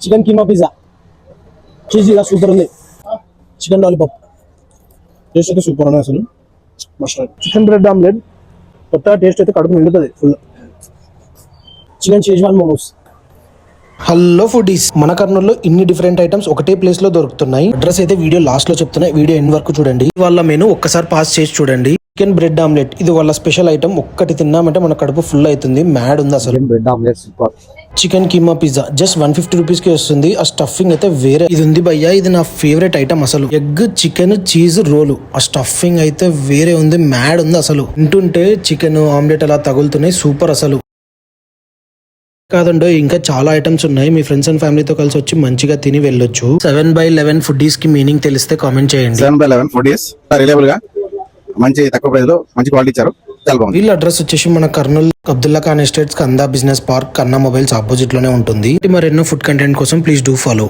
Chicken keema pizza చీజీగా super ఉంది. Chicken lollipop taste అయితే super ఉంది అసలు. మస్ట్ చికెన్ బ్రెడ్ ఆమ్లెట్ కొత్త టేస్ట్ అయితే కడుపు నిండుతుంది full. Chicken Schezwan momos. Hello foodies, మన కర్నూలులో ఇన్ని డిఫరెంట్ ఐటమ్స్ ఒకటే ప్లేస్ లో దొరుకుతున్నాయి. అడ్రస్ అయితే వీడియో లాస్ట్ లో చెప్తున్నా, వీడియో ఎండ్ వరకు చూడండి. వాళ్ళ మెనూ ఒక్కసారి పాస్ చేసి చూడండి. చికెన్ బ్రెడ్ ఆమ్లెట్ ఇది వాళ్ళ స్పెషల్ ఐటమ్. ఒక్కటి తిన్నామంటే మన కడుపు ఫుల్ అవుతుంది. మ్యాడ్ ఉంది అసలు. Bread omelette super. Chicken keema pizza just 150 rupees కి వస్తుంది. ఆ స్టఫింగ్ అయితే వేరే ఇది ఉంది భయ్యా. ఇది నా ఫేవరెట్ ఐటమ్ అసలు. ఎగ్ చికెన్ చీజ్ రోలు, ఆ స్టఫింగ్ అయితే వేరే ఉంది. మ్యాడ్ ఉంది అసలు. తింటుంటే చికెన్ ఆమ్లెట్ అలా తగులుతున్నాయి. సూపర్ అసలు. కాదండో ఇంకా చాలా ఐటమ్స్ ఉన్నాయి. మీ ఫ్రెండ్స్ అండ్ ఫ్యామిలీతో కలిసి వచ్చి మంచిగా తిని వెళ్ళొచ్చు. 7/11 ఫుడీస్ కి మీనింగ్ తెలిస్తే కామెంట్ చేయండి. 7/11 ఫుడీస్ రిలయబుల్ గా మంచి తక్కువ ప్రైస్ లో మంచి క్వాలిటీ ఇచ్చారు. చాలా బాగుంది. వీళ్ళ అడ్రస్ వచ్చేసి మన కర్నూలు అబ్దుల్లా ఖాన్ ఎస్టేట్స్ కందా బిజినెస్ పార్క్ కన్నా మొబైల్స్ ఆపోజిట్ లోనే ఉంటుంది. మరెన్నో ఫుడ్ కంటెంట్ కోసం ప్లీజ్ డూ ఫాలో.